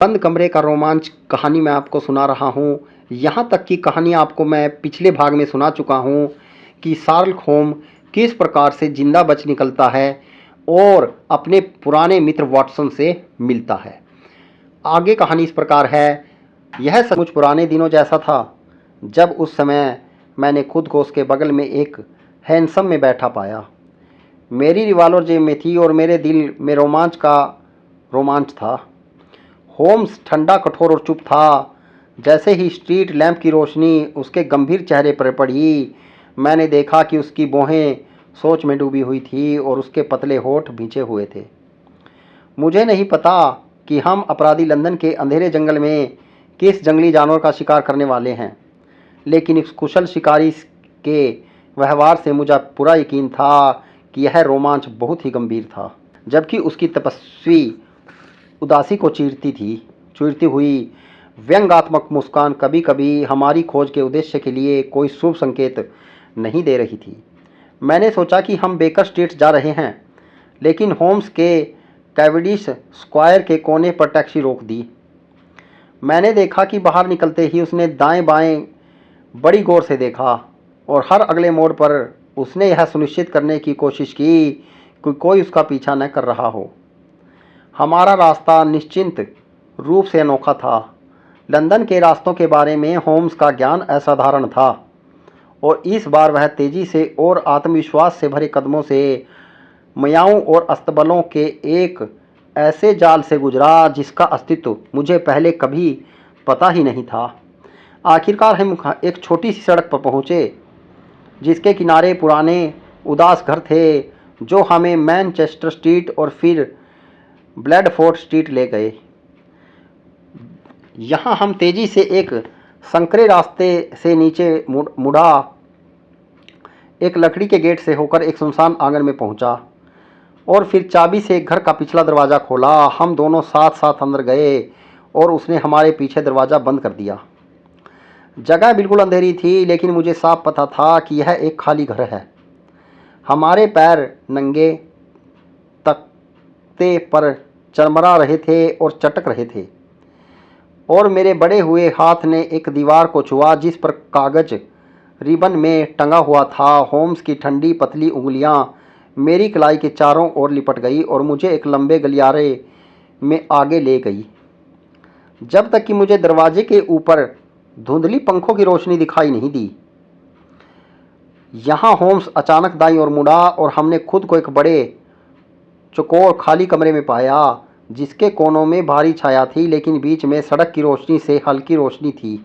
बंद कमरे का रोमांच कहानी मैं आपको सुना रहा हूँ। यहाँ तक की कहानी आपको मैं पिछले भाग में सुना चुका हूँ कि शार्लक होम किस प्रकार से जिंदा बच निकलता है और अपने पुराने मित्र वाटसन से मिलता है। आगे कहानी इस प्रकार है। यह सचमुच पुराने दिनों जैसा था जब उस समय मैंने खुद को उसके बगल में एक हैंडसम में बैठा पाया। मेरी रिवॉल्वर जेब में थी और मेरे दिल में रोमांच था। होम्स ठंडा, कठोर और चुप था। जैसे ही स्ट्रीट लैंप की रोशनी उसके गंभीर चेहरे पर पड़ी, मैंने देखा कि उसकी भौहें सोच में डूबी हुई थी और उसके पतले होठ भींचे हुए थे। मुझे नहीं पता कि हम अपराधी लंदन के अंधेरे जंगल में किस जंगली जानवर का शिकार करने वाले हैं, लेकिन इस कुशल शिकारी के व्यवहार से मुझे पूरा यकीन था कि यह रोमांच बहुत ही गंभीर था। जबकि उसकी तपस्वी उदासी को चीरती हुई व्यंग्यात्मक मुस्कान कभी कभी हमारी खोज के उद्देश्य के लिए कोई शुभ संकेत नहीं दे रही थी। मैंने सोचा कि हम बेकर स्ट्रीट जा रहे हैं, लेकिन होम्स के कैवेडिश स्क्वायर के कोने पर टैक्सी रोक दी। मैंने देखा कि बाहर निकलते ही उसने दाएं बाएं बड़ी गौर से देखा और हर अगले मोड़ पर उसने यह सुनिश्चित करने की कोशिश की कि कोई उसका पीछा न कर रहा हो। हमारा रास्ता निश्चिंत रूप से अनोखा था। लंदन के रास्तों के बारे में होम्स का ज्ञान असाधारण था और इस बार वह तेजी से और आत्मविश्वास से भरे कदमों से मयाओं और अस्तबलों के एक ऐसे जाल से गुजरा जिसका अस्तित्व मुझे पहले कभी पता ही नहीं था। आखिरकार हम एक छोटी सी सड़क पर पहुँचे जिसके किनारे पुराने उदास घर थे जो हमें मैनचेस्टर स्ट्रीट और फिर ब्लैडफोर्ड स्ट्रीट ले गए। यहाँ हम तेजी से एक संकरे रास्ते से नीचे मुड़ा, एक लकड़ी के गेट से होकर एक सुनसान आंगन में पहुँचा और फिर चाबी से एक घर का पिछला दरवाज़ा खोला। हम दोनों साथ साथ अंदर गए और उसने हमारे पीछे दरवाज़ा बंद कर दिया। जगह बिल्कुल अंधेरी थी, लेकिन मुझे साफ पता था कि यह एक खाली घर है। हमारे पैर नंगे तख्ते पर चरमरा रहे थे और चटक रहे थे और मेरे बड़े हुए हाथ ने एक दीवार को छुआ जिस पर कागज रिबन में टंगा हुआ था। होम्स की ठंडी पतली उंगलियां मेरी कलाई के चारों ओर लिपट गई और मुझे एक लंबे गलियारे में आगे ले गई जब तक कि मुझे दरवाजे के ऊपर धुंधली पंखों की रोशनी दिखाई नहीं दी। यहाँ होम्स अचानक दाईं ओर मुड़ा और हमने खुद को एक बड़े चौकोर खाली कमरे में पाया जिसके कोनों में भारी छाया थी, लेकिन बीच में सड़क की रोशनी से हल्की रोशनी थी।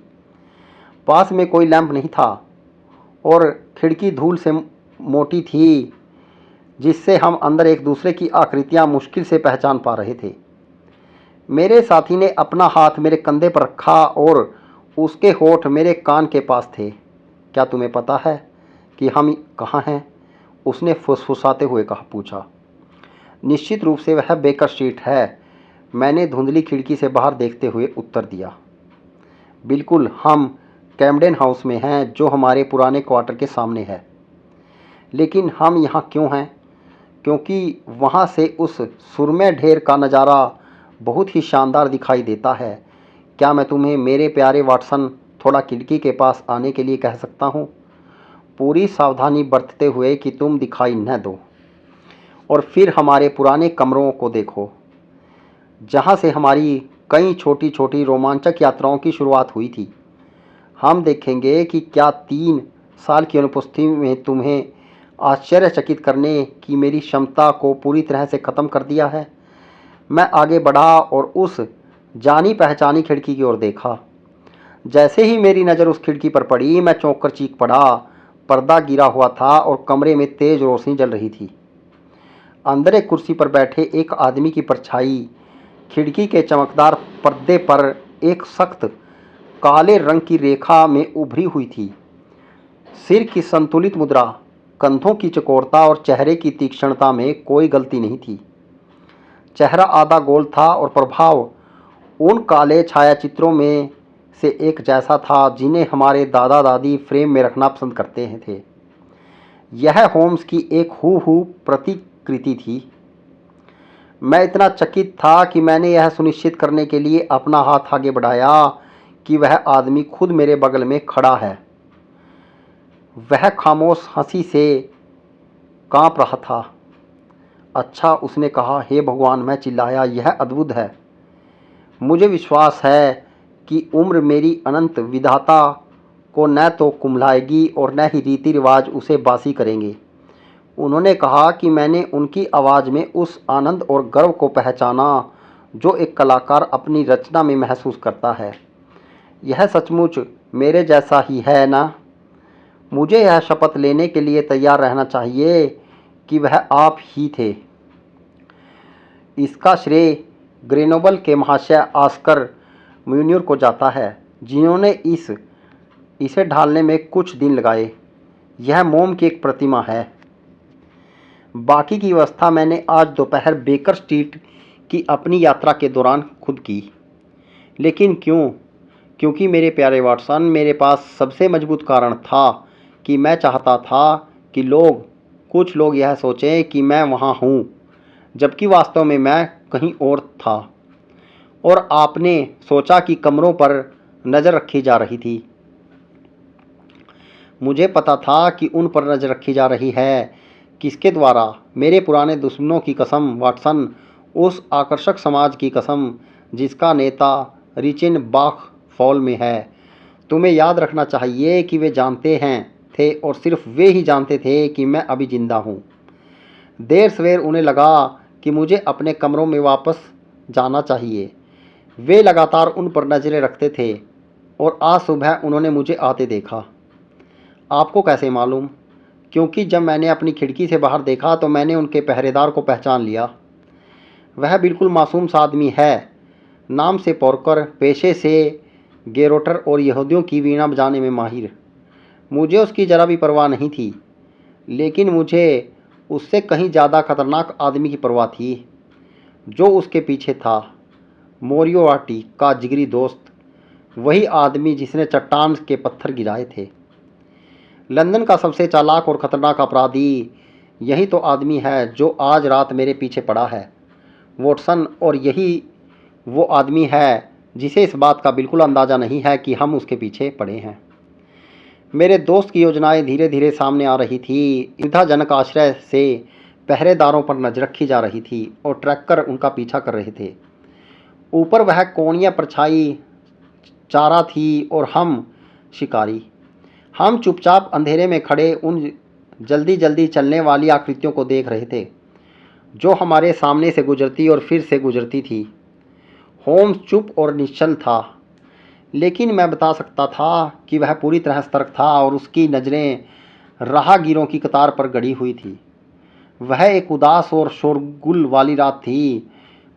पास में कोई लैंप नहीं था और खिड़की धूल से मोटी थी जिससे हम अंदर एक दूसरे की आकृतियां मुश्किल से पहचान पा रहे थे। मेरे साथी ने अपना हाथ मेरे कंधे पर रखा और उसके होठ मेरे कान के पास थे। क्या तुम्हें पता है कि हम कहाँ हैं? उसने फुसफुसाते हुए पूछा। निश्चित रूप से वह बेकर स्ट्रीट है, मैंने धुंधली खिड़की से बाहर देखते हुए उत्तर दिया। बिल्कुल, हम कैम्डेन हाउस में हैं जो हमारे पुराने क्वार्टर के सामने है। लेकिन हम यहाँ क्यों हैं? क्योंकि वहाँ से उस सुरमय ढेर का नज़ारा बहुत ही शानदार दिखाई देता है। क्या मैं तुम्हें मेरे प्यारे वाटसन थोड़ा खिड़की के पास आने के लिए कह सकता हूँ? पूरी सावधानी बरतते हुए कि तुम दिखाई न दो। और फिर हमारे पुराने कमरों को देखो जहाँ से हमारी कई छोटी छोटी रोमांचक यात्राओं की शुरुआत हुई थी। हम देखेंगे कि क्या 3 साल की अनुपस्थिति में तुम्हें आश्चर्यचकित करने की मेरी क्षमता को पूरी तरह से ख़त्म कर दिया है। मैं आगे बढ़ा और उस जानी पहचानी खिड़की की ओर देखा। जैसे ही मेरी नज़र उस खिड़की पर पड़ी, मैं चौंक कर चीख पड़ा। पर्दा गिरा हुआ था और कमरे में तेज रोशनी जल रही थी। अंदर एक कुर्सी पर बैठे एक आदमी की परछाई खिड़की के चमकदार पर्दे पर एक सख्त काले रंग की रेखा में उभरी हुई थी। सिर की संतुलित मुद्रा, कंधों की चौकोरता और चेहरे की तीक्ष्णता में कोई गलती नहीं थी। चेहरा आधा गोल था और प्रभाव उन काले छायाचित्रों में से एक जैसा था जिन्हें हमारे दादा दादी फ्रेम में रखना पसंद करते थे। यह होम्स की एक हूबहू प्रतिकृति थी। मैं इतना चकित था कि मैंने यह सुनिश्चित करने के लिए अपना हाथ आगे बढ़ाया कि वह आदमी खुद मेरे बगल में खड़ा है। वह खामोश हंसी से कांप रहा था। अच्छा, उसने कहा। हे भगवान, मैं चिल्लाया, यह अद्भुत है। मुझे विश्वास है कि उम्र मेरी अनंत विधाता को न तो कुम्हलाएगी और न ही रीति रिवाज उसे बासी करेंगे। उन्होंने कहा कि मैंने उनकी आवाज़ में उस आनंद और गर्व को पहचाना जो एक कलाकार अपनी रचना में महसूस करता है। यह सचमुच मेरे जैसा ही है ना? मुझे यह शपथ लेने के लिए तैयार रहना चाहिए कि वह आप ही थे। इसका श्रेय ग्रेनोबल के महाशय ऑस्कर म्यूनिर को जाता है, जिन्होंने इसे ढालने में कुछ दिन लगाए। यह मोम की एक प्रतिमा है। बाकी की व्यवस्था मैंने आज दोपहर बेकर स्ट्रीट की अपनी यात्रा के दौरान खुद की। लेकिन क्यों? क्योंकि मेरे प्यारे वाटसन, मेरे पास सबसे मजबूत कारण था कि मैं चाहता था कि कुछ लोग यह सोचें कि मैं वहाँ हूँ, जबकि वास्तव में मैं कहीं और था। और आपने सोचा कि कमरों पर नज़र रखी जा रही थी। मुझे पता था कि उन पर नज़र रखी जा रही है। किसके द्वारा? मेरे पुराने दुश्मनों की कसम वाटसन, उस आकर्षक समाज की कसम जिसका नेता रिचिन बाख फॉल में है। तुम्हें याद रखना चाहिए कि वे जानते थे और सिर्फ वे ही जानते थे कि मैं अभी जिंदा हूँ। देर सवेर उन्हें लगा कि मुझे अपने कमरों में वापस जाना चाहिए। वे लगातार उन पर नज़रें रखते थे और आज सुबह उन्होंने मुझे आते देखा। आपको कैसे मालूम? क्योंकि जब मैंने अपनी खिड़की से बाहर देखा तो मैंने उनके पहरेदार को पहचान लिया। वह बिल्कुल मासूम सा आदमी है, नाम से पौरकर, पेशे से गेरोटर और यहूदियों की वीणा बजाने में माहिर। मुझे उसकी जरा भी परवाह नहीं थी, लेकिन मुझे उससे कहीं ज़्यादा खतरनाक आदमी की परवाह थी जो उसके पीछे था। मोरियोआटी का जिगरी दोस्त, वही आदमी जिसने चट्टान के पत्थर गिराए थे। लंदन का सबसे चालाक और ख़तरनाक अपराधी यही तो आदमी है जो आज रात मेरे पीछे पड़ा है वॉटसन, और यही वो आदमी है जिसे इस बात का बिल्कुल अंदाज़ा नहीं है कि हम उसके पीछे पड़े हैं। मेरे दोस्त की योजनाएं धीरे धीरे सामने आ रही थी। सुविधाजनक आश्रय से पहरेदारों पर नजर रखी जा रही थी और ट्रैकर उनका पीछा कर रहे थे। ऊपर वह कोणीय परछाई चारा थी और हम शिकारी। हम चुपचाप अंधेरे में खड़े उन जल्दी जल्दी चलने वाली आकृतियों को देख रहे थे जो हमारे सामने से गुजरती और फिर से गुजरती थी। होम्स चुप और निश्चल था, लेकिन मैं बता सकता था कि वह पूरी तरह सतर्क था और उसकी नज़रें राहगीरों की कतार पर गड़ी हुई थी। वह एक उदास और शोरगुल वाली रात थी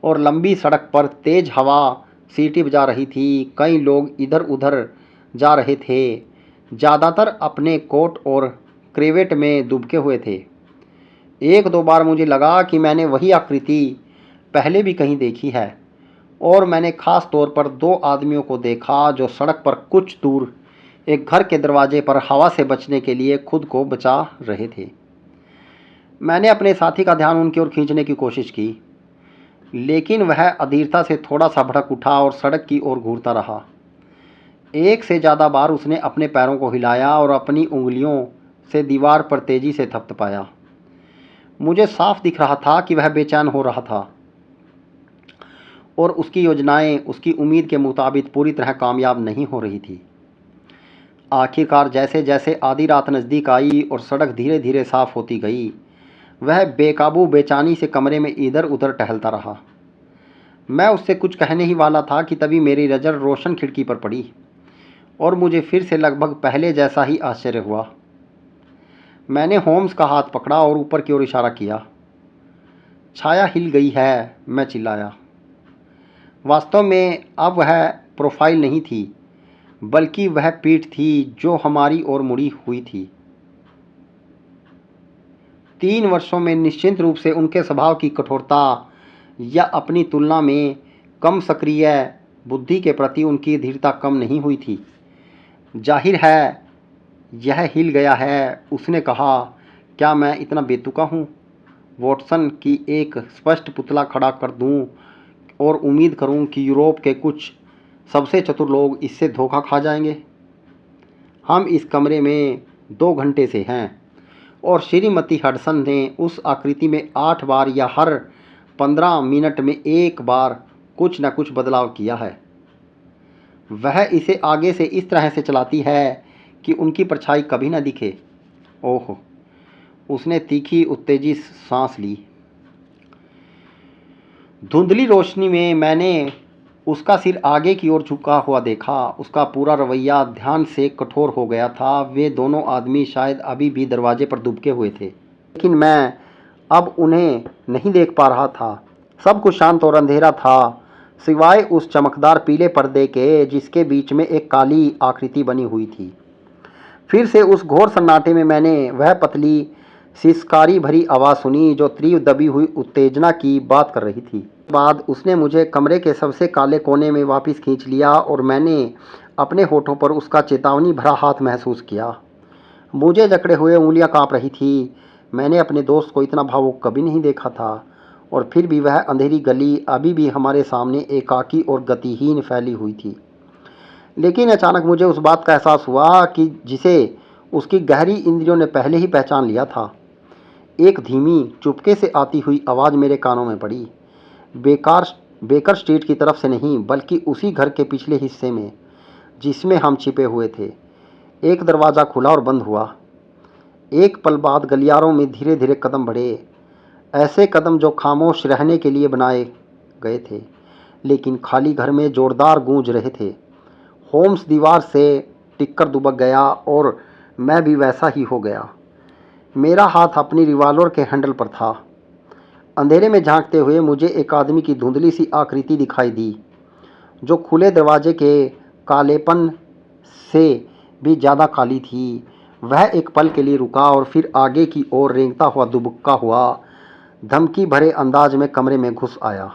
और लंबी सड़क पर तेज हवा सीटी बजा रही थी। कई लोग इधर उधर जा रहे थे, ज़्यादातर अपने कोट और क्रेवेट में दुबके हुए थे। एक दो बार मुझे लगा कि मैंने वही आकृति पहले भी कहीं देखी है, और मैंने ख़ास तौर पर दो आदमियों को देखा जो सड़क पर कुछ दूर एक घर के दरवाजे पर हवा से बचने के लिए खुद को बचा रहे थे। मैंने अपने साथी का ध्यान उनकी ओर खींचने की कोशिश की, लेकिन वह अधीरता से थोड़ा सा भड़क उठा और सड़क की ओर घूरता रहा। एक से ज़्यादा बार उसने अपने पैरों को हिलाया और अपनी उंगलियों से दीवार पर तेज़ी से थपथपाया। मुझे साफ दिख रहा था कि वह बेचैन हो रहा था और उसकी योजनाएं उसकी उम्मीद के मुताबिक पूरी तरह कामयाब नहीं हो रही थी। आखिरकार जैसे जैसे आधी रात नज़दीक आई और सड़क धीरे धीरे साफ होती गई, वह बेकाबू बेचैनी से कमरे में इधर उधर टहलता रहा। मैं उससे कुछ कहने ही वाला था कि तभी मेरी नज़र रोशन खिड़की पर पड़ी और मुझे फिर से लगभग पहले जैसा ही आश्चर्य हुआ। मैंने होम्स का हाथ पकड़ा और ऊपर की ओर इशारा किया। छाया हिल गई है, मैं चिल्लाया। वास्तव में अब वह प्रोफाइल नहीं थी, बल्कि वह पीठ थी जो हमारी ओर मुड़ी हुई थी। 3 वर्षों में निश्चित रूप से उनके स्वभाव की कठोरता या अपनी तुलना में कम सक्रिय बुद्धि के प्रति उनकी धीरता कम नहीं हुई थी। जाहिर है यह हिल गया है, उसने कहा। क्या मैं इतना बेतुका हूँ? वॉटसन की एक स्पष्ट पुतला खड़ा कर दूं और उम्मीद करूं कि यूरोप के कुछ सबसे चतुर लोग इससे धोखा खा जाएंगे। हम इस कमरे में 2 घंटे से हैं और श्रीमती हडसन ने उस आकृति में 8 बार या हर 15 मिनट में एक बार कुछ न कुछ बदलाव किया है। वह इसे आगे से इस तरह से चलाती है कि उनकी परछाई कभी न दिखे। ओह, उसने तीखी उत्तेजित सांस ली। धुंधली रोशनी में मैंने उसका सिर आगे की ओर झुका हुआ देखा। उसका पूरा रवैया ध्यान से कठोर हो गया था। वे दोनों आदमी शायद अभी भी दरवाजे पर दुबके हुए थे, लेकिन मैं अब उन्हें नहीं देख पा रहा था। सब कुछ शांत और अंधेरा था, सिवाय उस चमकदार पीले पर्दे के जिसके बीच में एक काली आकृति बनी हुई थी। फिर से उस घोर सन्नाटे में मैंने वह पतली सिसकारी भरी आवाज़ सुनी जो तीव्र दबी हुई उत्तेजना की बात कर रही थी। बाद उसने मुझे कमरे के सबसे काले कोने में वापस खींच लिया और मैंने अपने होठों पर उसका चेतावनी भरा हाथ महसूस किया। मुझे जकड़े हुए उंगलियां कांप रही थी। मैंने अपने दोस्त को इतना भावुक कभी नहीं देखा था, और फिर भी वह अंधेरी गली अभी भी हमारे सामने एकाकी और गतिहीन फैली हुई थी। लेकिन अचानक मुझे उस बात का एहसास हुआ कि जिसे उसकी गहरी इंद्रियों ने पहले ही पहचान लिया था। एक धीमी चुपके से आती हुई आवाज़ मेरे कानों में पड़ी। बेकर स्ट्रीट की तरफ से नहीं, बल्कि उसी घर के पिछले हिस्से में जिसमें हम छिपे हुए थे। एक दरवाज़ा खुला और बंद हुआ। एक पल बाद गलियारों में धीरे धीरे कदम बढ़े, ऐसे कदम जो खामोश रहने के लिए बनाए गए थे, लेकिन खाली घर में जोरदार गूंज रहे थे। होम्स दीवार से टिककर दुबक गया और मैं भी वैसा ही हो गया। मेरा हाथ अपनी रिवॉल्वर के हैंडल पर था। अंधेरे में झांकते हुए मुझे एक आदमी की धुंधली सी आकृति दिखाई दी, जो खुले दरवाजे के कालेपन से भी ज़्यादा काली थी। वह एक पल के लिए रुका और फिर आगे की ओर रेंगता हुआ दुबका हुआ धमकी भरे अंदाज में कमरे में घुस आया।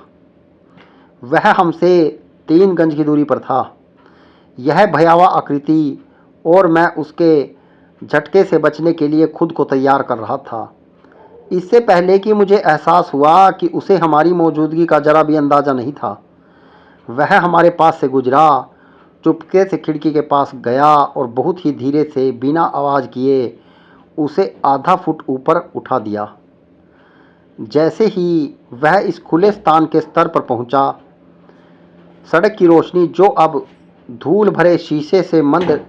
वह हमसे 3 गज की दूरी पर था, यह भयावह आकृति, और मैं उसके झटके से बचने के लिए खुद को तैयार कर रहा था। इससे पहले कि मुझे एहसास हुआ कि उसे हमारी मौजूदगी का जरा भी अंदाज़ा नहीं था, वह हमारे पास से गुजरा, चुपके से खिड़की के पास गया और बहुत ही धीरे से बिना आवाज़ किए उसे आधा फुट ऊपर उठा दिया। जैसे ही वह इस खुले स्थान के स्तर पर पहुंचा, सड़क की रोशनी, जो अब धूल भरे शीशे से मंद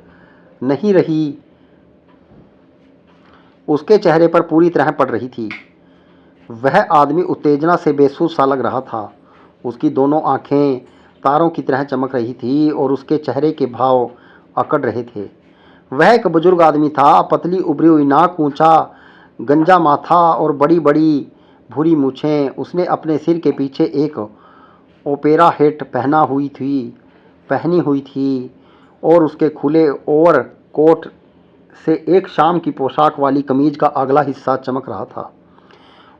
नहीं रही, उसके चेहरे पर पूरी तरह पड़ रही थी। वह आदमी उत्तेजना से बेसुध सा लग रहा था। उसकी दोनों आंखें तारों की तरह चमक रही थी और उसके चेहरे के भाव अकड़ रहे थे। वह एक बुजुर्ग आदमी था, पतली उभरी हुई नाक, ऊंचा गंजा माथा और बड़ी बड़ी भूरी मूछें। उसने अपने सिर के पीछे एक ओपेरा हेट पहनी हुई थी और उसके खुले ओवर कोट से एक शाम की पोशाक वाली कमीज का अगला हिस्सा चमक रहा था।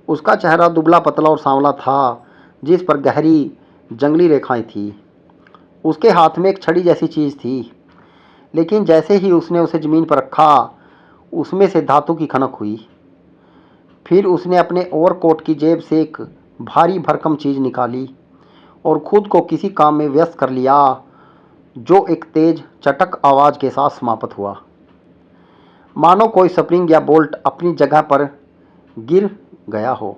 उसका चेहरा दुबला पतला और सांवला था, जिस पर गहरी जंगली रेखाएं थीं। उसके हाथ में एक छड़ी जैसी चीज़ थी, लेकिन जैसे ही उसने उसे ज़मीन पर रखा, उसमें से धातु की खनक हुई। फिर उसने अपने ओवरकोट की जेब से एक भारी भरकम चीज़ निकाली और खुद को किसी काम में व्यस्त कर लिया, जो एक तेज चटक आवाज़ के साथ समाप्त हुआ, मानो कोई स्प्रिंग या बोल्ट अपनी जगह पर गिर गया हो।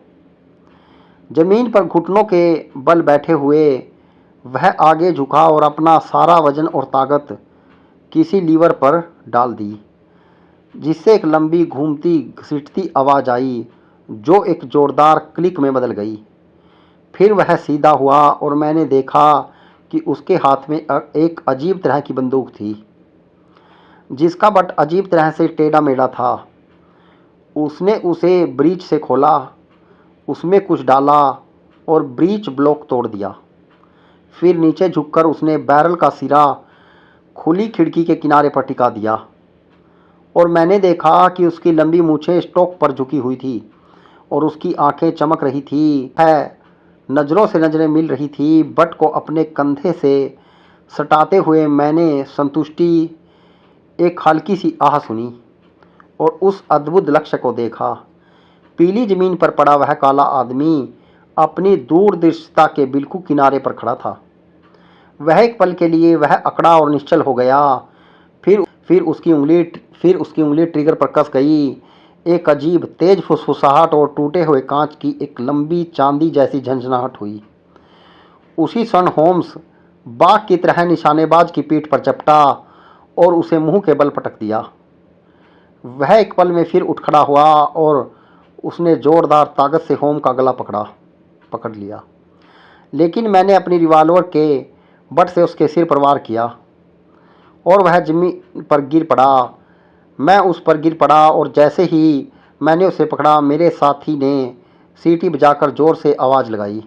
जमीन पर घुटनों के बल बैठे हुए वह आगे झुका और अपना सारा वजन और ताकत किसी लीवर पर डाल दी, जिससे एक लंबी घूमती घसीटती आवाज़ आई, जो एक जोरदार क्लिक में बदल गई। फिर वह सीधा हुआ और मैंने देखा कि उसके हाथ में एक अजीब तरह की बंदूक थी, जिसका बट अजीब तरह से टेढ़ा मेढ़ा था। उसने उसे ब्रीच से खोला, उसमें कुछ डाला और ब्रीच ब्लॉक तोड़ दिया। फिर नीचे झुककर उसने बैरल का सिरा खुली खिड़की के किनारे पर टिका दिया और मैंने देखा कि उसकी लंबी मूछें स्टॉक पर झुकी हुई थी और उसकी आंखें चमक रही थी। है नज़रों से नज़रें मिल रही थी। बट को अपने कंधे से सटाते हुए मैंने संतुष्टि एक हल्की सी आह सुनी और उस अद्भुत लक्ष्य को देखा। पीली जमीन पर पड़ा वह काला आदमी अपनी दूरदृष्टता के बिल्कुल किनारे पर खड़ा था। वह एक पल के लिए वह अकड़ा और निश्चल हो गया। फिर उसकी उंगली ट्रिगर पर कस गई। एक अजीब तेज फुसफुसाहट और टूटे हुए कांच की एक लंबी चांदी जैसी झंझनाहट हुई। उसी क्षण होम्स बाघ की तरह निशानेबाज की पीठ पर चपटा और उसे मुंह के बल पटक दिया। वह एक पल में फिर उठ खड़ा हुआ और उसने जोरदार ताकत से होम का गला पकड़ लिया, लेकिन मैंने अपनी रिवॉल्वर के बट से उसके सिर पर वार किया और वह जमीन पर गिर पड़ा। मैं उस पर गिर पड़ा और जैसे ही मैंने उसे पकड़ा, मेरे साथी ने सीटी बजाकर जोर से आवाज़ लगाई।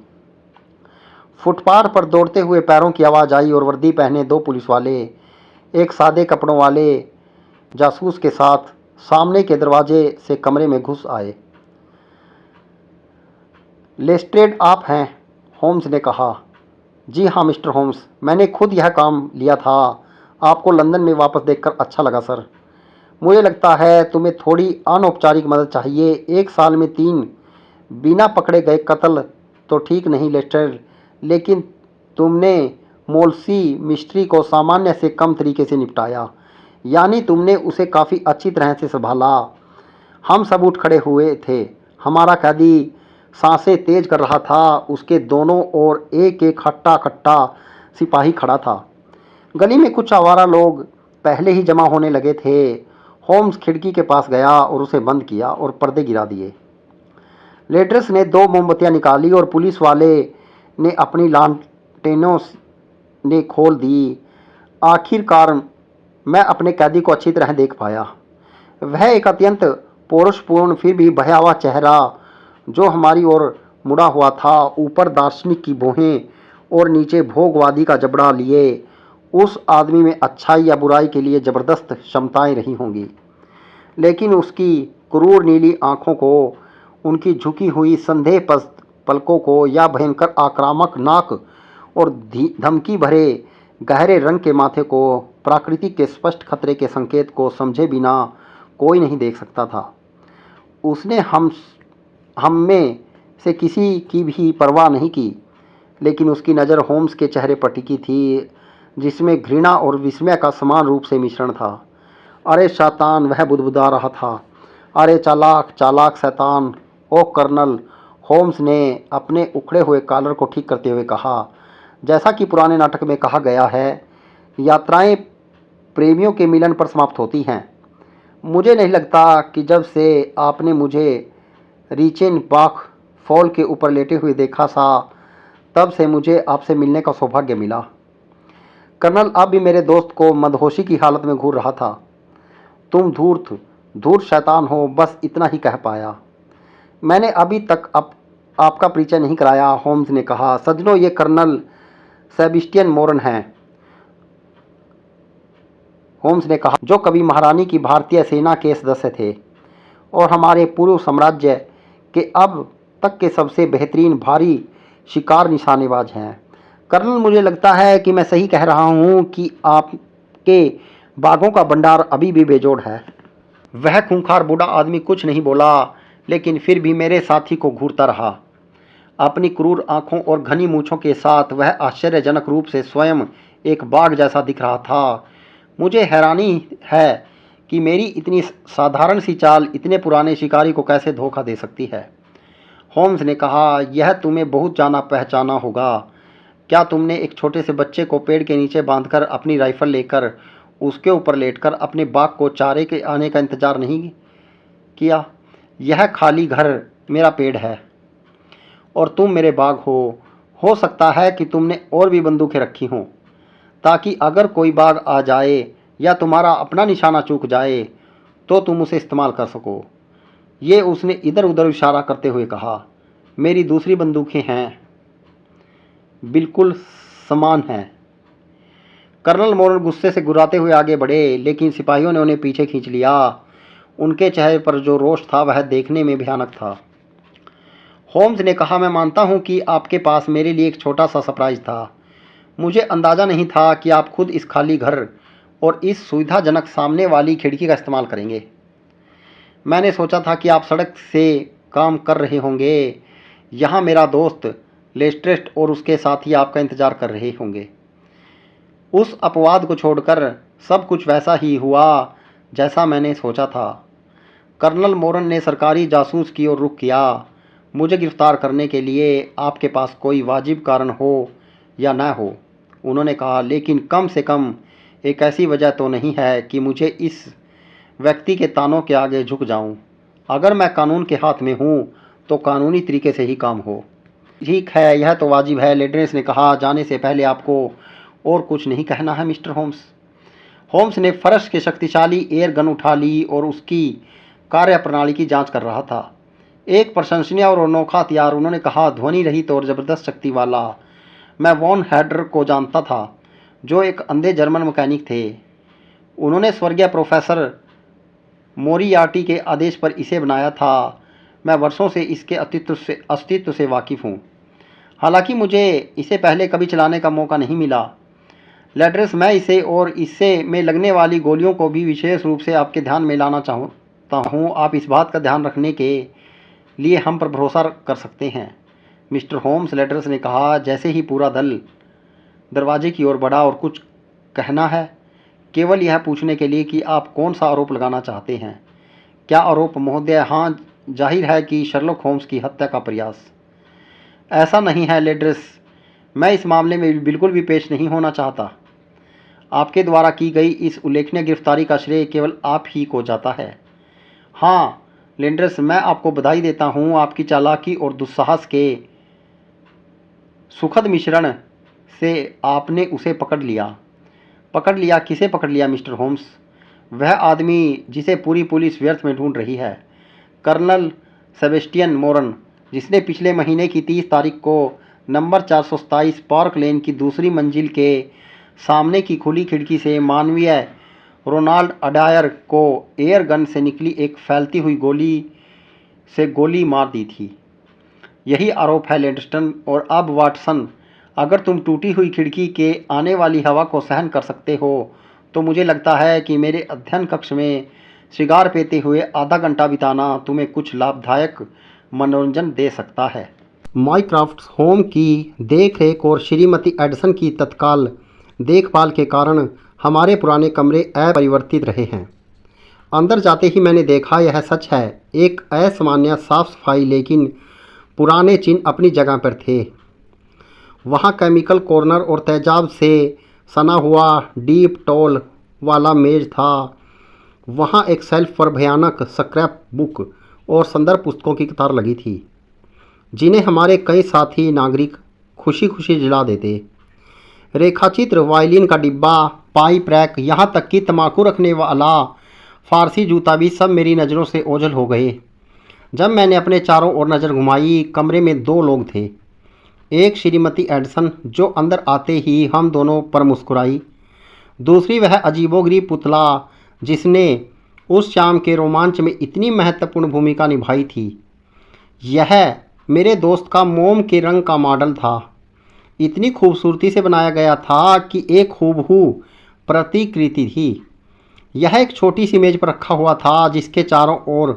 फुटपाथ पर दौड़ते हुए पैरों की आवाज़ आई और वर्दी पहने दो पुलिस वाले एक सादे कपड़ों वाले जासूस के साथ सामने के दरवाजे से कमरे में घुस आए। लेस्ट्रेड आप हैं? होम्स ने कहा। जी हाँ मिस्टर होम्स, मैंने खुद यह काम लिया था। आपको लंदन में वापस देखकर अच्छा लगा सर। मुझे लगता है तुम्हें थोड़ी अनौपचारिक मदद चाहिए। 1 साल में 3 बिना पकड़े गए कत्ल तो ठीक नहीं लेस्ट्रेड, लेकिन तुमने मोल्सी मिस्ट्री को सामान्य से कम तरीके से निपटाया, यानी तुमने उसे काफ़ी अच्छी तरह से संभाला। हम सब उठ खड़े हुए थे। हमारा कैदी सांसें तेज कर रहा था। उसके दोनों ओर एक एक हट्टा कट्टा सिपाही खड़ा था। गली में कुछ आवारा लोग पहले ही जमा होने लगे थे। होम्स खिड़की के पास गया और उसे बंद किया और पर्दे गिरा दिए। लेड्रस ने 2 मोमबत्तियां निकाली और पुलिस वाले ने अपनी लालटेनों ने खोल दी। आखिरकार मैं अपने कैदी को अच्छी तरह देख पाया। वह एक अत्यंत पौरुषपूर्ण फिर भी भयावह चेहरा जो हमारी ओर मुड़ा हुआ था, ऊपर दार्शनिक की भौहें और नीचे भोगवादी का जबड़ा लिए। उस आदमी में अच्छाई या बुराई के लिए ज़बरदस्त क्षमताएं रही होंगी, लेकिन उसकी क्रूर नीली आँखों को, उनकी झुकी हुई संदेहप्रद पलकों को या भयंकर आक्रामक नाक और धमकी भरे गहरे रंग के माथे को, प्रकृति के स्पष्ट खतरे के संकेत को समझे बिना कोई नहीं देख सकता था। उसने हम में से किसी की भी परवाह नहीं की, लेकिन उसकी नज़र होम्स के चेहरे पर टिकी थी, जिसमें घृणा और विस्मय का समान रूप से मिश्रण था। अरे शैतान, वह बुदबुदा रहा था। अरे चालाक चालाक शैतान। ओ कर्नल, होम्स ने अपने उखड़े हुए कॉलर को ठीक करते हुए कहा। जैसा कि पुराने नाटक में कहा गया है, यात्राएं प्रेमियों के मिलन पर समाप्त होती हैं। मुझे नहीं लगता कि जब से आपने मुझे रीचेनबाख फॉल के ऊपर लेटे हुए देखा था, तब से मुझे आपसे मिलने का सौभाग्य मिला। कर्नल अब भी मेरे दोस्त को मदहोशी की हालत में घूर रहा था। तुम धूर्त शैतान हो, बस इतना ही कह पाया। मैंने अभी तक आपका परिचय नहीं कराया, होम्स ने कहा। सज्जनों, ये कर्नल सेबेस्टियन मोरन हैं, होम्स ने कहा, जो कभी महारानी की भारतीय सेना के सदस्य थे और हमारे पूर्व साम्राज्य के अब तक के सबसे बेहतरीन भारी शिकार निशानेबाज हैं। कर्नल, मुझे लगता है कि मैं सही कह रहा हूं कि आपके बागों का भंडार अभी भी बेजोड़ है। वह खूंखार बूढ़ा आदमी कुछ नहीं बोला, लेकिन फिर भी मेरे साथी को घूरता रहा। अपनी क्रूर आंखों और घनी मूंछों के साथ वह आश्चर्यजनक रूप से स्वयं एक बाघ जैसा दिख रहा था। मुझे हैरानी है कि मेरी इतनी साधारण सी चाल इतने पुराने शिकारी को कैसे धोखा दे सकती है। होम्स ने कहा, यह तुम्हें बहुत जाना पहचाना होगा। क्या तुमने एक छोटे से बच्चे को पेड़ के नीचे बांधकर अपनी राइफल लेकर उसके ऊपर लेटकर अपने बाघ को चारे के आने का इंतजार नहीं किया? यह खाली घर मेरा पेड़ है और तुम मेरे बाघ हो सकता है कि तुमने और भी बंदूकें रखी हों, ताकि अगर कोई बाघ आ जाए या तुम्हारा अपना निशाना चूक जाए तो तुम उसे इस्तेमाल कर सको। ये उसने इधर उधर इशारा करते हुए कहा। मेरी दूसरी बंदूकें हैं, बिल्कुल समान हैं। कर्नल मोरन गुस्से से गुर्राते हुए आगे बढ़े, लेकिन सिपाहियों ने उन्हें पीछे खींच लिया। उनके चेहरे पर जो रोष था वह देखने में भयानक था। होम्स ने कहा, मैं मानता हूं कि आपके पास मेरे लिए एक छोटा सा सरप्राइज था। मुझे अंदाज़ा नहीं था कि आप खुद इस खाली घर और इस सुविधाजनक सामने वाली खिड़की का इस्तेमाल करेंगे। मैंने सोचा था कि आप सड़क से काम कर रहे होंगे। यहाँ मेरा दोस्त लेस्ट्रेट और उसके साथी आपका इंतज़ार कर रहे होंगे। उस अपवाद को छोड़कर सब कुछ वैसा ही हुआ जैसा मैंने सोचा था। कर्नल मोरन ने सरकारी जासूस की ओर रुख किया। मुझे गिरफ्तार करने के लिए आपके पास कोई वाजिब कारण हो या न हो, उन्होंने कहा, लेकिन कम से कम एक ऐसी वजह तो नहीं है कि मुझे इस व्यक्ति के तानों के आगे झुक जाऊं। अगर मैं कानून के हाथ में हूं तो कानूनी तरीके से ही काम हो। ठीक है, यह तो वाजिब है, लेड्रेस ने कहा। जाने से पहले आपको और कुछ नहीं कहना है मिस्टर होम्स? होम्स ने फर्श के शक्तिशाली एयर गन उठा ली और उसकी कार्यप्रणाली की जांच कर रहा था। एक प्रशंसनीय और अनोखा हथियार, उन्होंने कहा, ध्वनि रहित और ज़बरदस्त शक्ति वाला। मैं वॉन हेडर को जानता था, जो एक अंधे जर्मन मैकेनिक थे। उन्होंने स्वर्गीय प्रोफेसर मोरियार्टी के आदेश पर इसे बनाया था। मैं वर्षों से इसके अस्तित्व से वाकिफ़ हूँ, हालांकि मुझे इसे पहले कभी चलाने का मौका नहीं मिला। लेड्रेस, मैं इसे और इससे में लगने वाली गोलियों को भी विशेष रूप से आपके ध्यान में लाना चाहता हूँ। आप इस बात का ध्यान रखने के लिए हम पर भरोसा कर सकते हैं, मिस्टर होम्स, लेड्रेस ने कहा। जैसे ही पूरा दल दरवाजे की ओर बढ़ा। और कुछ कहना है? केवल यह पूछने के लिए कि आप कौन सा आरोप लगाना चाहते हैं। क्या आरोप महोदय? हाँ, जाहिर है कि शर्लॉक होम्स की हत्या का प्रयास। ऐसा नहीं है लेड्रेस, मैं इस मामले में बिल्कुल भी पेश नहीं होना चाहता। आपके द्वारा की गई इस उल्लेखनीय गिरफ्तारी का श्रेय केवल आप ही को जाता है। हाँ लेड्रेस, मैं आपको बधाई देता हूँ। आपकी चालाकी और दुस्साहस के सुखद मिश्रण से आपने उसे पकड़ लिया। पकड़ लिया? किसे पकड़ लिया मिस्टर होम्स? वह आदमी जिसे पूरी पुलिस व्यर्थ में ढूंढ रही है, कर्नल सेबेस्टियन मोरन, जिसने पिछले महीने की 30 तारीख को नंबर 427 पार्क लेन की दूसरी मंजिल के सामने की खुली खिड़की से मानवीय रोनाल्ड अडायर को एयर गन से निकली एक फैलती हुई गोली से गोली मार दी थी। यही आरोप है लेडस्टन। और अब वाटसन, अगर तुम टूटी हुई खिड़की के आने वाली हवा को सहन कर सकते हो तो मुझे लगता है कि मेरे अध्ययन कक्ष में सिगार पीते हुए आधा घंटा बिताना तुम्हें कुछ लाभदायक मनोरंजन दे सकता है। माइक्राफ्ट होम की देखरेख और श्रीमती एडिसन की तत्काल देखभाल के कारण हमारे पुराने कमरे अपरिवर्तित रहे हैं। अंदर जाते ही मैंने देखा, यह सच है, एक असामान्य साफ सफाई, लेकिन पुराने चिन्ह अपनी जगह पर थे। वहाँ केमिकल कॉर्नर और तेजाब से सना हुआ डीप टॉल वाला मेज था। वहाँ एक शेल्फ पर भयानक स्क्रैप बुक और संदर्भ पुस्तकों की कतार लगी थी, जिन्हें हमारे कई साथी नागरिक खुशी खुशी जला देते। रेखाचित्र, वायलिन का डिब्बा, पाइप रैक, यहाँ तक कि तम्बाकू रखने वाला फारसी जूता भी सब मेरी नज़रों से ओझल हो गए। जब मैंने अपने चारों ओर नज़र घुमाई, कमरे में 2 लोग थे। एक श्रीमती एडिसन, जो अंदर आते ही हम दोनों पर मुस्कुराई। दूसरी वह अजीबोगरीब पुतला जिसने उस शाम के रोमांच में इतनी महत्वपूर्ण भूमिका निभाई थी। यह मेरे दोस्त का मोम के रंग का मॉडल था। इतनी खूबसूरती से बनाया गया था कि एक हूबहू प्रतिकृति थी। यह एक छोटी सी मेज पर रखा हुआ था, जिसके चारों ओर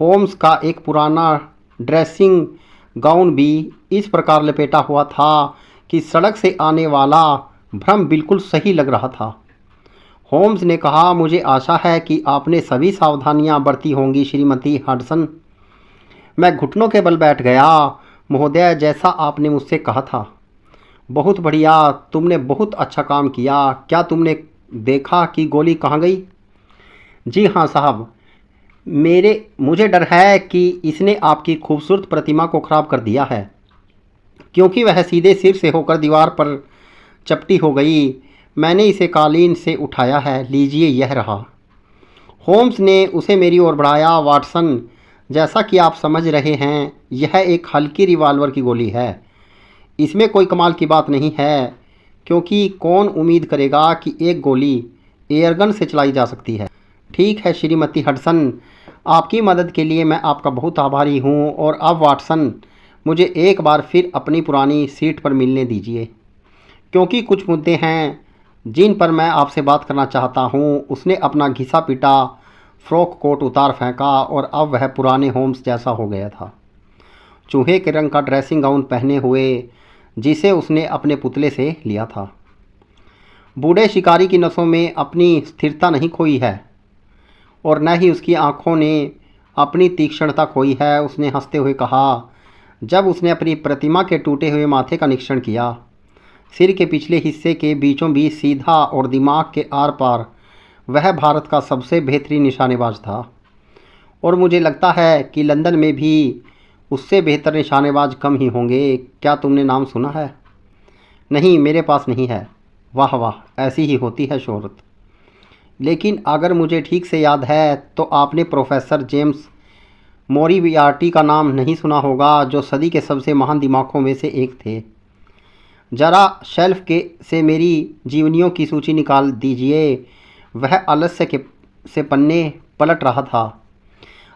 होम्स का एक पुराना ड्रेसिंग गाउन भी इस प्रकार लपेटा हुआ था कि सड़क से आने वाला भ्रम बिल्कुल सही लग रहा था। होम्स ने कहा, मुझे आशा है कि आपने सभी सावधानियां बरती होंगी श्रीमती हडसन। मैं घुटनों के बल बैठ गया। महोदय, जैसा आपने मुझसे कहा था। बहुत बढ़िया, तुमने बहुत अच्छा काम किया। क्या तुमने देखा कि गोली कहाँ गई? जी हाँ साहब, मुझे डर है कि इसने आपकी खूबसूरत प्रतिमा को खराब कर दिया है, क्योंकि वह सीधे सिर से होकर दीवार पर चपटी हो गई। मैंने इसे कालीन से उठाया है, लीजिए यह रहा। होम्स ने उसे मेरी ओर बढ़ाया। वाटसन, जैसा कि आप समझ रहे हैं, यह एक हल्की रिवाल्वर की गोली है। इसमें कोई कमाल की बात नहीं है, क्योंकि कौन उम्मीद करेगा कि एक गोली एयरगन से चलाई जा सकती है। ठीक है श्रीमती हडसन, आपकी मदद के लिए मैं आपका बहुत आभारी हूँ। और अब वाटसन, मुझे एक बार फिर अपनी पुरानी सीट पर मिलने दीजिए, क्योंकि कुछ मुद्दे हैं जिन पर मैं आपसे बात करना चाहता हूँ। उसने अपना घिसा पिटा फ्रॉक कोट उतार फेंका और अब वह पुराने होम्स जैसा हो गया था, चूहे के रंग का ड्रेसिंग गाउन पहने हुए जिसे उसने अपने पुतले से लिया था। बूढ़े शिकारी की नसों में अपनी स्थिरता नहीं खोई है और न ही उसकी आंखों ने अपनी तीक्ष्णता खोई है। उसने हंसते हुए कहा, जब उसने अपनी प्रतिमा के टूटे हुए माथे का निरीक्षण किया। सिर के पिछले हिस्से के बीचों बीच सीधा और दिमाग के आर पार वह भारत का सबसे बेहतरीन निशानेबाज था और मुझे लगता है कि लंदन में भी उससे बेहतर निशानेबाज कम ही होंगे। क्या तुमने नाम सुना है? नहीं, मेरे पास नहीं है। वाह वाह, ऐसी ही होती है शोहरत। लेकिन अगर मुझे ठीक से याद है तो आपने प्रोफेसर जेम्स मोरियार्टी का नाम नहीं सुना होगा, जो सदी के सबसे महान दिमागों में से एक थे। ज़रा शेल्फ के से मेरी जीवनियों की सूची निकाल दीजिए। वह आलस्य से पन्ने पलट रहा था,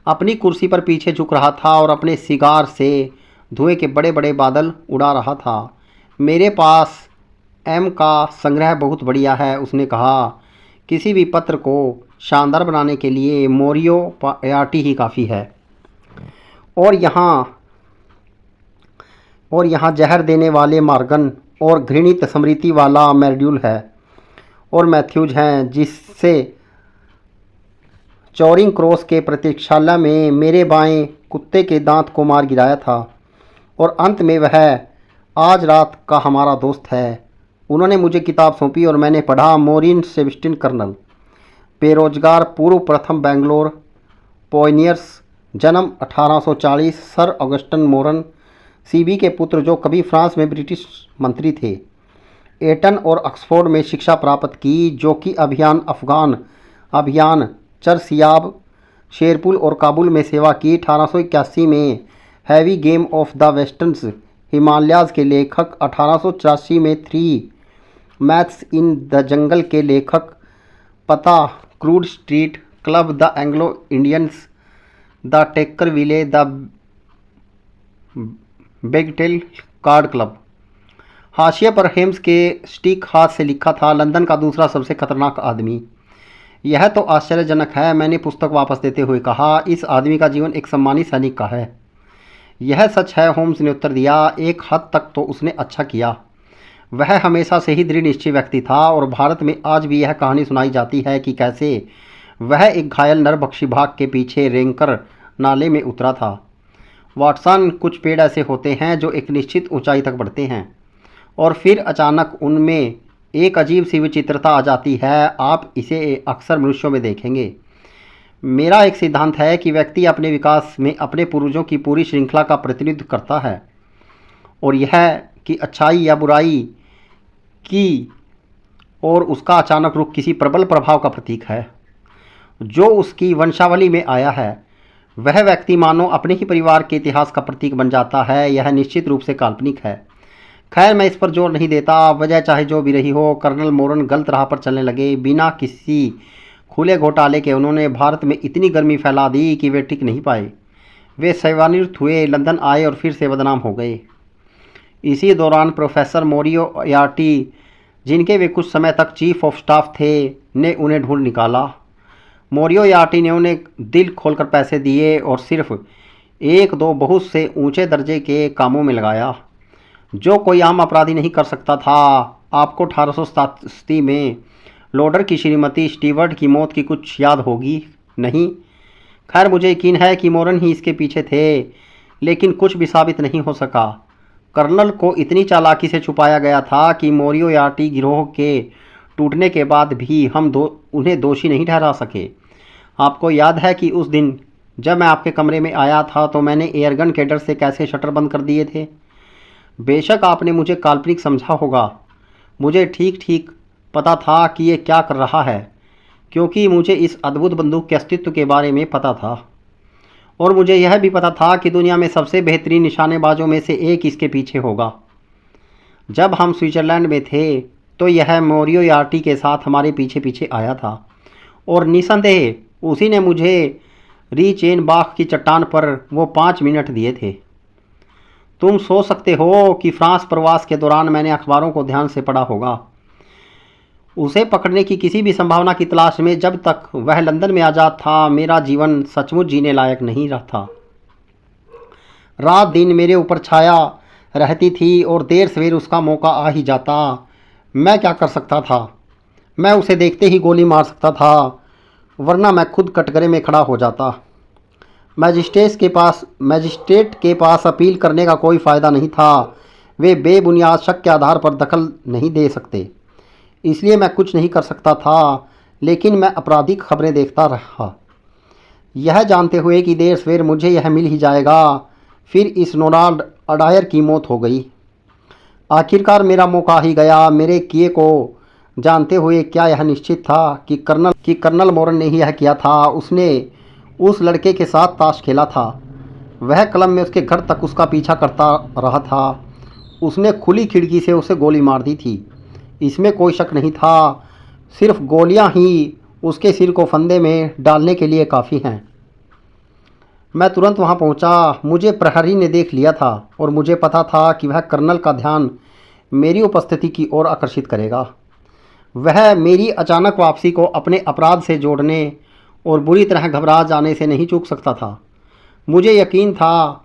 अपनी कुर्सी पर पीछे झुक रहा था और अपने सिगार से धुएं के बड़े बड़े बादल उड़ा रहा था। मेरे पास एम का संग्रह बहुत बढ़िया है, उसने कहा। किसी भी पत्र को शानदार बनाने के लिए मोरियार्टी ही काफ़ी है। और यहाँ जहर देने वाले मार्गन और घृणित स्मृति वाला मैड्यूल है और मैथ्यूज हैं, जिससे चौरिंग क्रॉस के प्रतीक्षालय में मेरे बाएं कुत्ते के दांत को मार गिराया था। और अंत में वह आज रात का हमारा दोस्त है। उन्होंने मुझे किताब सौंपी और मैंने पढ़ा। मोरिन सेबेस्टियन कर्नल, बेरोजगार, पूर्व प्रथम बेंगलोर पोइनियर्स, जन्म 1840, सर ऑगस्टन मोरन सीबी के पुत्र, जो कभी फ्रांस में ब्रिटिश मंत्री थे। एटन और ऑक्सफोर्ड में शिक्षा प्राप्त की, जो कि अफगान अभियान, चरसियाब, शेरपुर और काबुल में सेवा की। 1881 में heavy game of the westerns Himalayas के लेखक, 1884 में 3 मैथ्स इन द जंगल के लेखक, पता crude street club, the Anglo Indians, the टेकर विले, द बेगटेल कार्ड क्लब। हाशिए पर हेम्स के स्टिक हाथ से लिखा था, लंदन का दूसरा सबसे खतरनाक आदमी। यह तो आश्चर्यजनक है, मैंने पुस्तक वापस देते हुए कहा। इस आदमी का जीवन एक सम्मानित सैनिक का है। यह सच है, होम्स ने उत्तर दिया। एक हद तक तो उसने अच्छा किया। वह हमेशा से ही दृढ़ निश्चयी व्यक्ति था और भारत में आज भी यह कहानी सुनाई जाती है कि कैसे वह एक घायल नरभक्षी भाग के पीछे रेंकर नाले में उतरा था। वाटसन, कुछ पेड़ ऐसे होते हैं जो एक निश्चित ऊंचाई तक बढ़ते हैं और फिर अचानक उनमें एक अजीब सी विचित्रता आ जाती है। आप इसे अक्सर मनुष्यों में देखेंगे। मेरा एक सिद्धांत है कि व्यक्ति अपने विकास में अपने पूर्वजों की पूरी श्रृंखला का प्रतिनिधित्व करता है और यह कि अच्छाई या बुराई की और उसका अचानक रुख किसी प्रबल प्रभाव का प्रतीक है जो उसकी वंशावली में आया है। वह व्यक्ति मानो अपने ही परिवार के इतिहास का प्रतीक बन जाता है। यह निश्चित रूप से काल्पनिक है। खैर, मैं इस पर जोर नहीं देता। वजह चाहे जो भी रही हो, कर्नल मोरन गलत राह पर चलने लगे। बिना किसी खुले घोटाले के उन्होंने भारत में इतनी गर्मी फैला दी कि वे टिक नहीं पाए। वे सेवानिवृत्त हुए, लंदन आए और फिर से बदनाम हो गए। इसी दौरान प्रोफेसर मोरियार्टी, जिनके वे कुछ समय तक चीफ ऑफ स्टाफ थे, ने उन्हें ढूंढ निकाला। मोरियार्टी ने उन्हें दिल खोलकर पैसे दिए और सिर्फ 1-2 बहुत से ऊंचे दर्जे के कामों में लगाया जो कोई आम अपराधी नहीं कर सकता था। आपको 1887 में लोडर की श्रीमती स्टीवर्ट की मौत की कुछ याद होगी, नहीं? खैर, मुझे यकीन है कि मोरन ही इसके पीछे थे, लेकिन कुछ भी साबित नहीं हो सका। कर्नल को इतनी चालाकी से छुपाया गया था कि मोरियार्टी गिरोह के टूटने के बाद भी हम उन्हें दोषी नहीं ठहरा सके। आपको याद है कि उस दिन जब मैं आपके कमरे में आया था तो मैंने एयरगन के डर से कैसे शटर बंद कर दिए थे। बेशक आपने मुझे काल्पनिक समझा होगा, मुझे ठीक ठीक पता था कि ये क्या कर रहा है, क्योंकि मुझे इस अद्भुत बंदूक के अस्तित्व के बारे में पता था और मुझे यह भी पता था कि दुनिया में सबसे बेहतरीन निशानेबाजों में से एक इसके पीछे होगा। जब हम स्विट्ज़रलैंड में थे तो यह मोरियार्टी के साथ हमारे पीछे पीछे आया था और निसंदेह उसी ने मुझे रीचेनबाख की चट्टान पर वो 5 मिनट दिए थे। तुम सोच सकते हो कि फ्रांस प्रवास के दौरान मैंने अखबारों को ध्यान से पढ़ा होगा। उसे पकड़ने की किसी भी संभावना की तलाश में जब तक वह लंदन में आज़ाद था, मेरा जीवन सचमुच जीने लायक नहीं रहा था। रात दिन मेरे ऊपर छाया रहती थी और देर सवेर उसका मौका आ ही जाता। मैं क्या कर सकता था? मैं उसे देखते ही गोली मार सकता था, वरना मैं खुद कटघरे में खड़ा हो जाता। मजिस्ट्रेट के पास अपील करने का कोई फ़ायदा नहीं था। वे बेबुनियाद शक के आधार पर दखल नहीं दे सकते, इसलिए मैं कुछ नहीं कर सकता था। लेकिन मैं आपराधिक खबरें देखता रहा, यह जानते हुए कि देर सवेर मुझे यह मिल ही जाएगा। फिर इस रोनाल्ड अडायर की मौत हो गई। आखिरकार मेरा मौका ही गया। मेरे किए को जानते हुए क्या यह निश्चित था कि कर्नल मोरन ने ही यह किया था? उसने उस लड़के के साथ ताश खेला था। वह क्लब में उसके घर तक उसका पीछा करता रहा था। उसने खुली खिड़की से उसे गोली मार दी थी, इसमें कोई शक नहीं था। सिर्फ गोलियां ही उसके सिर को फंदे में डालने के लिए काफ़ी हैं। मैं तुरंत वहां पहुंचा। मुझे प्रहरी ने देख लिया था और मुझे पता था कि वह कर्नल का ध्यान मेरी उपस्थिति की ओर आकर्षित करेगा। वह मेरी अचानक वापसी को अपने अपराध से जोड़ने और बुरी तरह घबरा जाने से नहीं चूक सकता था। मुझे यकीन था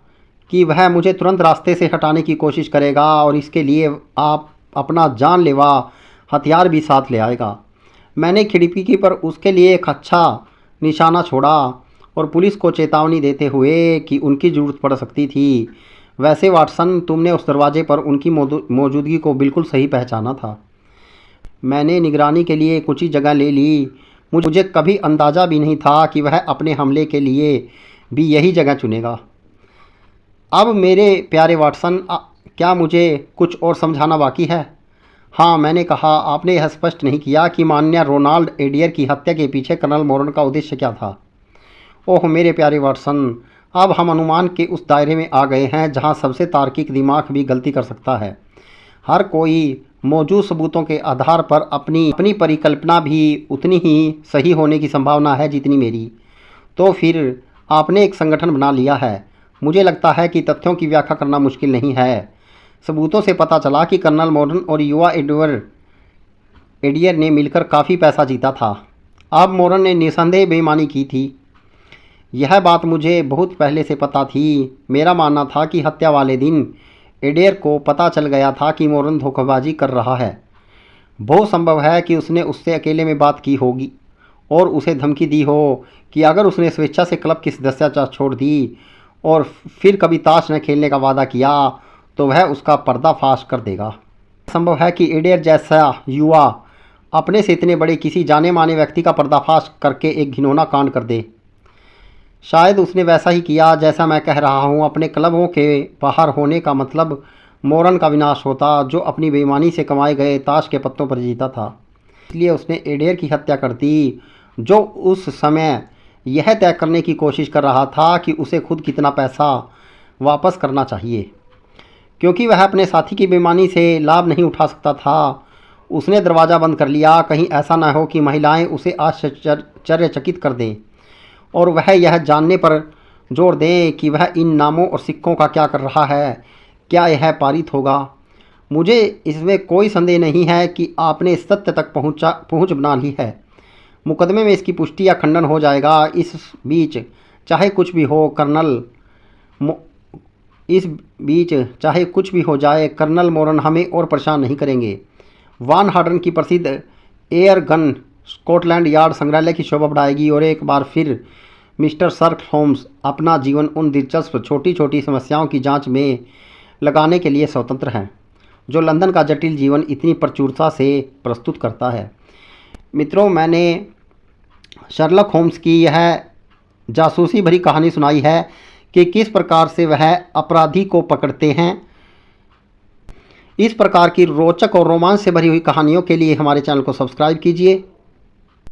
कि वह मुझे तुरंत रास्ते से हटाने की कोशिश करेगा और इसके लिए आप अपना जानलेवा हथियार भी साथ ले आएगा। मैंने खिड़की पर उसके लिए एक अच्छा निशाना छोड़ा और पुलिस को चेतावनी देते हुए कि उनकी ज़रूरत पड़ सकती थी। वैसे वाटसन, तुमने उस दरवाजे पर उनकी मौजूदगी को बिल्कुल सही पहचाना था। मैंने निगरानी के लिए एक ऊँची जगह ले ली। मुझे कभी अंदाज़ा भी नहीं था कि वह अपने हमले के लिए भी यही जगह चुनेगा। अब मेरे प्यारे वाटसन, क्या मुझे कुछ और समझाना बाकी है? हाँ, मैंने कहा, आपने यह स्पष्ट नहीं किया कि माननीय रोनाल्ड एडियर की हत्या के पीछे कर्नल मोरन का उद्देश्य क्या था। ओह मेरे प्यारे वाटसन, अब हम अनुमान के उस दायरे में आ गए हैं जहाँ सबसे तार्किक दिमाग भी गलती कर सकता है। हर कोई मौजूद सबूतों के आधार पर अपनी परिकल्पना भी उतनी ही सही होने की संभावना है जितनी मेरी। तो फिर आपने एक संगठन बना लिया है। मुझे लगता है कि तथ्यों की व्याख्या करना मुश्किल नहीं है। सबूतों से पता चला कि कर्नल मोरन और युवा एडियर ने मिलकर काफ़ी पैसा जीता था। अब मोरन ने निसंदेह बेईमानी की थी, यह बात मुझे बहुत पहले से पता थी। मेरा मानना था कि हत्या वाले दिन एडियर को पता चल गया था कि मोरन धोखेबाजी कर रहा है। बहुत संभव है कि उसने उससे अकेले में बात की होगी और उसे धमकी दी हो कि अगर उसने स्वेच्छा से क्लब की सदस्यता छोड़ दी और फिर कभी ताश न खेलने का वादा किया तो वह उसका पर्दाफाश कर देगा। संभव है कि एडियर जैसा युवा अपने से इतने बड़े किसी जाने माने व्यक्ति का पर्दाफाश करके एक घिनौना कांड कर दे। शायद उसने वैसा ही किया जैसा मैं कह रहा हूँ। अपने क्लबों के बाहर होने का मतलब मोरन का विनाश होता, जो अपनी बेईमानी से कमाए गए ताश के पत्तों पर जीता था। इसलिए उसने एडियर की हत्या कर दी, जो उस समय यह तय करने की कोशिश कर रहा था कि उसे खुद कितना पैसा वापस करना चाहिए। क्योंकि वह अपने साथी की बेईमानी से लाभ नहीं उठा सकता था, उसने दरवाज़ा बंद कर लिया। कहीं ऐसा न हो कि महिलाएं उसे आश्चर्यचकित कर दें और वह यह जानने पर जोर दें कि वह इन नामों और सिक्कों का क्या कर रहा है। क्या यह पारित होगा? मुझे इसमें कोई संदेह नहीं है कि आपने सत्य तक पहुंच बना ली है। मुकदमे में इसकी पुष्टि या खंडन हो जाएगा। इस बीच चाहे कुछ भी हो जाए, कर्नल मोरन हमें और परेशान नहीं करेंगे। वान हार्डन की प्रसिद्ध एयर गन स्कॉटलैंड यार्ड संग्रहालय की शोभा बढ़ाएगी और एक बार फिर मिस्टर शर्लॉक होम्स अपना जीवन उन दिलचस्प छोटी छोटी समस्याओं की जांच में लगाने के लिए स्वतंत्र हैं जो लंदन का जटिल जीवन इतनी प्रचुरता से प्रस्तुत करता है। मित्रों, मैंने शर्लॉक होम्स की यह जासूसी भरी कहानी सुनाई है कि किस प्रकार से वह अपराधी को पकड़ते हैं। इस प्रकार की रोचक और रोमांच से भरी हुई कहानियों के लिए हमारे चैनल को सब्सक्राइब कीजिए।